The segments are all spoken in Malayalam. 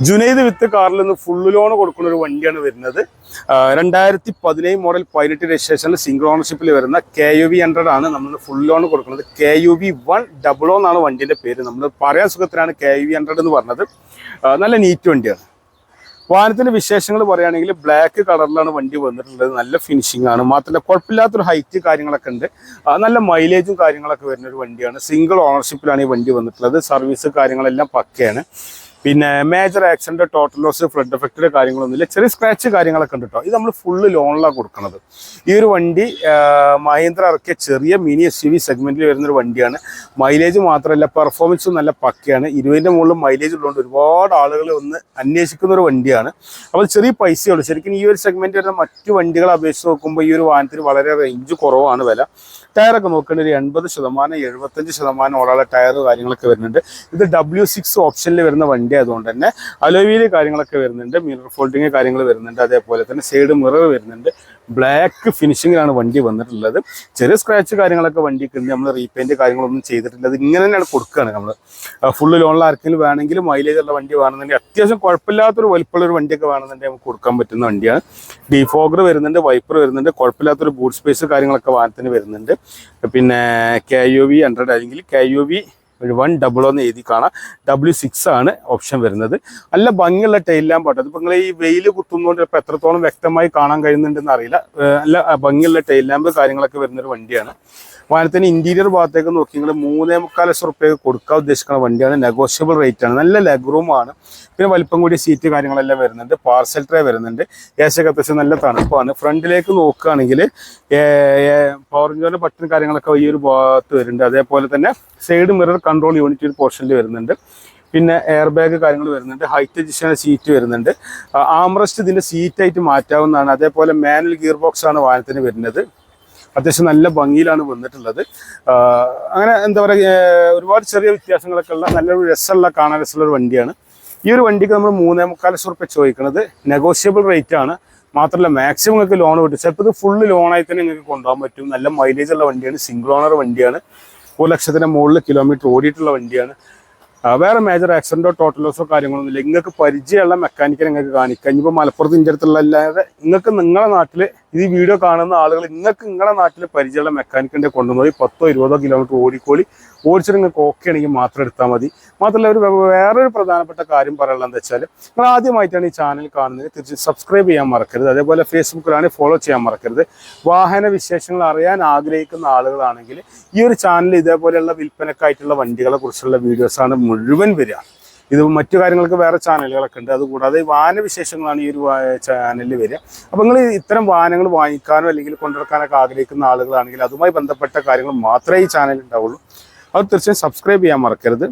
ജുനൈദ് വിത്ത് കാറിൽ നിന്ന് ഫുൾ ലോൺ കൊടുക്കുന്ന ഒരു വണ്ടിയാണ് വരുന്നത്. 2017 മോഡൽ 18 രജിസ്ട്രേഷനിൽ സിംഗിൾ ഓണർഷിപ്പിൽ വരുന്ന KUV 100 ആണ് നമ്മൾ ഫുൾ ലോൺ കൊടുക്കുന്നത്. KUV 100 എന്നാണ് വണ്ടിയുടെ പേര്. നമ്മൾ പറയാൻ സുഖത്തിലാണ് KUV 100 എന്ന് പറഞ്ഞത്. നല്ല നീറ്റ് വണ്ടിയാണ്. വാഹനത്തിന്റെ വിശേഷങ്ങൾ പറയുകയാണെങ്കിൽ ബ്ലാക്ക് കളറിലാണ് വണ്ടി വന്നിട്ടുള്ളത്. നല്ല ഫിനിഷിംഗ് ആണ്. മാത്രമല്ല കുഴപ്പമില്ലാത്തൊരു ഹൈറ്റ് കാര്യങ്ങളൊക്കെ ഉണ്ട്. നല്ല മൈലേജും കാര്യങ്ങളൊക്കെ വരുന്ന ഒരു വണ്ടിയാണ്. സിംഗിൾ ഓണർഷിപ്പിലാണ് ഈ വണ്ടി വന്നിട്ടുള്ളത്. സർവീസ് കാര്യങ്ങളെല്ലാം പക്കയാണ്. പിന്നെ major accident, total loss, flood effect കാര്യങ്ങളൊന്നുമില്ല. ചെറിയ സ്ക്രാച്ച് കാര്യങ്ങളൊക്കെ ഉണ്ട് കേട്ടോ. ഇത് നമ്മൾ ഫുള്ള് ലോണിലാണ് കൊടുക്കുന്നത്. ഈ ഒരു വണ്ടി മഹീന്ദ്ര ഇറക്കിയ ചെറിയ മിനി SUV സെഗ്മെന്റിൽ വരുന്നൊരു വണ്ടിയാണ്. മൈലേജ് മാത്രമല്ല പെർഫോമൻസും നല്ല പക്കയാണ്. 20ന്റെ മുകളിൽ മൈലേജ് ഉള്ളതുകൊണ്ട് ഒരുപാട് ആളുകൾ ഒന്ന് അന്വേഷിക്കുന്ന ഒരു വണ്ടിയാണ്. അപ്പോൾ ചെറിയ പൈസയുള്ളൂ. ശരിക്കും ഈ ഒരു സെഗ്മെന്റ് വരുന്ന മറ്റു വണ്ടികളെ അപേക്ഷിച്ച് നോക്കുമ്പോൾ ഈ ഒരു വാഹനത്തിന് വളരെ റേഞ്ച് കുറവാണ് വില. ടയറൊക്കെ നോക്കേണ്ട ഒരു 80%, 75% ഓടാനുള്ള ടയർ കാര്യങ്ങളൊക്കെ വരുന്നുണ്ട്. ഇത് W6 ഓപ്ഷനിൽ വരുന്ന വണ്ടി ആയതുകൊണ്ട് തന്നെ അലോയ് വീല് കാര്യങ്ങളൊക്കെ വരുന്നുണ്ട്. മിറർ ഫോൾഡിങ് കാര്യങ്ങൾ വരുന്നുണ്ട്. അതേപോലെ തന്നെ സൈഡ് മിറർ വരുന്നുണ്ട്. ബ്ലാക്ക് ഫിനിഷിങ്ങിലാണ് വണ്ടി വന്നിട്ടുള്ളത്. ചെറിയ സ്ക്രാച്ച് കാര്യങ്ങളൊക്കെ വണ്ടിക്ക് ഉണ്ട്. നമ്മൾ റീപെയിന്റ് കാര്യങ്ങളൊന്നും ചെയ്തിട്ടില്ല. അത് ഇങ്ങനെ തന്നെയാണ് കൊടുക്കുകയാണ് നമ്മൾ. ഫുള്ള് ലോണിൽ ആർക്കെങ്കിലും വേണമെങ്കിൽ മൈലേജ് ഉള്ള വണ്ടി വേണമെന്നുണ്ടെങ്കിൽ അത്യാവശ്യം കുഴപ്പമില്ലാത്തൊരു വലിപ്പമുള്ള ഒരു വണ്ടിയൊക്കെ വേണമെന്നുണ്ടെങ്കിൽ നമുക്ക് കൊടുക്കാൻ പറ്റുന്ന വണ്ടിയാണ്. ഡിഫോഗർ വരുന്നുണ്ട്, വൈപ്പർ വരുന്നുണ്ട്. കുഴപ്പമില്ലാത്തൊരു ബൂട്ട് സ്പേസ് കാര്യങ്ങളൊക്കെ വാഹനത്തിന് വരുന്നുണ്ട്. പിന്നെ KUV 100 അല്ലെങ്കിൽ KUV 100 എന്ന് എഴുതി കാണാം. W6 ആണ് ഓപ്ഷൻ വരുന്നത്. നല്ല ഭംഗിയുള്ള ടൈൽ ലാമ്പ്. അതിപ്പോൾ നിങ്ങൾ ഈ വെയിൽ കുത്തുന്നതുകൊണ്ട് ഇപ്പോൾ എത്രത്തോളം വ്യക്തമായി കാണാൻ കഴിയുന്നുണ്ടെന്ന് അറിയില്ല. നല്ല ഭംഗിയുള്ള ടൈൽ ലാമ്പ് കാര്യങ്ങളൊക്കെ വരുന്നൊരു വണ്ടിയാണ്. വാഹനത്തിന് ഇന്റീരിയർ ഭാഗത്തേക്ക് നോക്കി നിങ്ങൾ 3.25 ലക്ഷം റുപ്യക്ക് കൊടുക്കാൻ ഉദ്ദേശിക്കുന്ന വണ്ടിയാണ്. നെഗോഷ്യബിൾ റേറ്റ് ആണ്. നല്ല ലെഗ് റൂമാണ്. പിന്നെ വലിപ്പം കൂടിയ സീറ്റ് കാര്യങ്ങളെല്ലാം വരുന്നുണ്ട്. പാർസൽ ട്രേ വരുന്നുണ്ട്. ഏശയൊക്കെ അത്യാവശ്യം നല്ല തണുപ്പാണ്. ഫ്രണ്ടിലേക്ക് നോക്കുകയാണെങ്കിൽ പവർ വിൻഡോയുടെ ബട്ടൺ കാര്യങ്ങളൊക്കെ ഈ ഒരു ഭാഗത്ത് വരുന്നുണ്ട്. അതേപോലെ തന്നെ സൈഡ് മിറർ കൺട്രോൾ യൂണിറ്റ് ഒരു പോർഷനിൽ വരുന്നുണ്ട്. പിന്നെ എയർ ബാഗ് കാര്യങ്ങൾ വരുന്നുണ്ട്. ഹൈറ്റ് അഡ്ജസ്റ്റ് സീറ്റ് വരുന്നുണ്ട്. ആംറസ്റ്റ് ഇതിൻ്റെ സീറ്റായിട്ട് മാറ്റാവുന്നതാണ്. അതേപോലെ മാനുവൽ ഗിയർ ബോക്സ് ആണ് വാഹനത്തിന് വരുന്നത്. അത്യാവശ്യം നല്ല ഭംഗിയിലാണ് വന്നിട്ടുള്ളത്. അങ്ങനെ എന്താ പറയുക, ഒരുപാട് ചെറിയ വ്യത്യാസങ്ങളൊക്കെ ഉള്ള നല്ലൊരു രസമുള്ള കാണാൻ രസമുള്ള ഒരു വണ്ടിയാണ്. ഈ ഒരു വണ്ടിക്ക് നമ്മൾ 3.25 ലക്ഷം റുപ്യ ചോദിക്കുന്നത്. നെഗോഷ്യബിൾ റേറ്റ് ആണ്. മാത്രമല്ല മാക്സിമം നിങ്ങൾക്ക് ലോൺ കിട്ടും. ചിലപ്പോൾ ഇത് ഫുള്ള് ലോണായി തന്നെ നിങ്ങൾക്ക് കൊണ്ടുപോകാൻ പറ്റും. നല്ല മൈലേജ് ഉള്ള വണ്ടിയാണ്. സിംഗിൾ ഓണർ വണ്ടിയാണ്. 1 ലക്ഷത്തിന് മുകളിൽ കിലോമീറ്റർ ഓടിയിട്ടുള്ള വണ്ടിയാണ്. വേറെ മേജർ ആക്സിഡന്റോ ടോട്ടൽ ലോസോ കാര്യങ്ങളൊന്നുമില്ല. നിങ്ങൾക്ക് പരിചയമുള്ള മെക്കാനിക്കൽ നിങ്ങൾക്ക് കാണിക്കാം. ഇനിയിപ്പോൾ മലപ്പുറത്ത് ഇഞ്ചടുത്തുള്ള അല്ലാതെ നിങ്ങൾക്ക് നിങ്ങളുടെ നാട്ടിൽ ഈ വീഡിയോ കാണുന്ന ആളുകൾ നിങ്ങൾക്ക് നിങ്ങളുടെ നാട്ടിൽ പരിചയമുള്ള മെക്കാനിക്കിൻ്റെ കൊണ്ടുപോയി 10-20 കിലോമീറ്റർ ഓടിച്ചിട്ട് നിങ്ങൾക്ക് ഓക്കെ ആണെങ്കിൽ മാത്രം എടുത്താൽ മതി. മാത്രമല്ല വേറൊരു പ്രധാനപ്പെട്ട കാര്യം പറയാനുള്ളത് എന്താ വെച്ചാൽ, നിങ്ങൾ ആദ്യമായിട്ടാണ് ഈ ചാനൽ കാണുന്നത് തീർച്ചയായും സബ്സ്ക്രൈബ് ചെയ്യാൻ മറക്കരുത്. അതേപോലെ ഫേസ്ബുക്കിലാണെങ്കിൽ ഫോളോ ചെയ്യാൻ മറക്കരുത്. വാഹന വിശേഷങ്ങൾ അറിയാൻ ആഗ്രഹിക്കുന്ന ആളുകളാണെങ്കിൽ ഈ ഒരു ചാനൽ ഇതേപോലെയുള്ള വിൽപ്പനക്കായിട്ടുള്ള വണ്ടികളെ കുറിച്ചുള്ള വീഡിയോസാണ് മുഴുവൻ വരിക. ഇത് മറ്റു കാര്യങ്ങൾക്ക് വേറെ ചാനലുകളൊക്കെ ഉണ്ട്. അതുകൂടാതെ വാഹന വിശേഷങ്ങളാണ് ഈ ഒരു ചാനലിൽ വരിക. അപ്പോൾ നിങ്ങൾ ഇത്തരം വാഹനങ്ങൾ വാങ്ങിക്കാനോ അല്ലെങ്കിൽ കൊണ്ടുനടക്കാനൊക്കെ ആഗ്രഹിക്കുന്ന ആളുകളാണെങ്കിൽ അതുമായി ബന്ധപ്പെട്ട കാര്യങ്ങൾ മാത്രമേ ഈ ചാനലിൽ ഉണ്ടാവുള്ളൂ. അത് തീർച്ചയായും സബ്സ്ക്രൈബ് ചെയ്യാൻ മറക്കരുത്.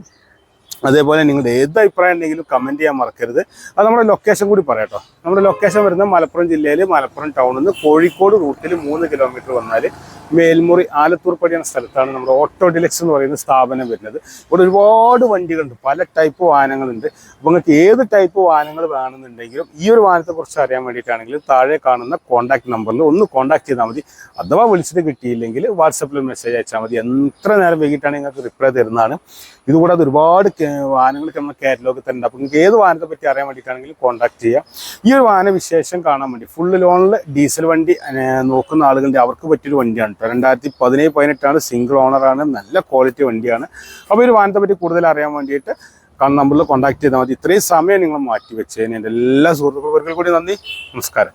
അതേപോലെ നിങ്ങളുടെ ഏത് അഭിപ്രായം ഉണ്ടെങ്കിലും കമൻറ്റ് ചെയ്യാൻ മറക്കരുത്. അത് നമ്മുടെ ലൊക്കേഷൻ കൂടി പറയാം കേട്ടോ. നമ്മുടെ ലൊക്കേഷൻ വരുന്നത് മലപ്പുറം ജില്ലയിൽ മലപ്പുറം ടൗണിൽ നിന്ന് കോഴിക്കോട് റൂട്ടിൽ 3 കിലോമീറ്റർ വന്നാൽ മേൽമുറി ആലത്തൂർ പടി എന്ന സ്ഥലത്താണ് നമ്മുടെ ഓട്ടോ ഡിലക്സ് എന്ന് പറയുന്ന സ്ഥാപനം വരുന്നത്. ഇവിടെ ഒരുപാട് വണ്ടികളുണ്ട്. പല ടൈപ്പ് വാഹനങ്ങളുണ്ട്. അപ്പോൾ നിങ്ങൾക്ക് ഏത് ടൈപ്പ് വാഹനങ്ങൾ വേണമെന്നുണ്ടെങ്കിലും ഈ ഒരു വാഹനത്തെക്കുറിച്ച് അറിയാൻ വേണ്ടിയിട്ടാണെങ്കിലും താഴെ കാണുന്ന കോൺടാക്ട് നമ്പറിൽ ഒന്ന് കോൺടാക്ട് ചെയ്താൽ മതി. അഥവാ വിളിച്ചിട്ട് കിട്ടിയില്ലെങ്കിൽ വാട്സപ്പിൽ മെസ്സേജ് അയച്ചാൽ മതി. എത്ര നേരം വൈകിട്ടാണ് നിങ്ങൾക്ക് റിപ്ലൈ തരുന്നതാണ്. ഇതുകൂടാതെ ഒരുപാട് വാഹനങ്ങൾക്ക് നമ്മൾ കാറ്റലോഗ് തരുന്നുണ്ട്. അപ്പോൾ നിങ്ങൾക്ക് ഏത് വാഹനത്തെ പറ്റി അറിയാൻ വേണ്ടിയിട്ടാണെങ്കിലും കോൺടാക്ട് ചെയ്യാം. ഈ ഒരു വാഹന വിശേഷം കാണാൻ വേണ്ടി ഫുള്ള് ലോണിൽ ഡീസൽ വണ്ടി നോക്കുന്ന ആളുകളുടെ അവർക്ക് പറ്റിയൊരു വണ്ടിയാണ്. 2017-18 സിംഗിൾ ഓണറാണ്. നല്ല ക്വാളിറ്റി വണ്ടിയാണ്. അപ്പോൾ ഈ ഒരു വാഹനത്തെ പറ്റി കൂടുതൽ അറിയാൻ വേണ്ടിയിട്ട് നമ്പറിൽ കോൺടാക്ട് ചെയ്താൽ മതി. ഇത്രയും സമയം നിങ്ങൾ മാറ്റി വെച്ചതിന് എൻ്റെ എല്ലാ സുഹൃത്തുക്കൾക്കും കൂടി നന്ദി. നമസ്കാരം.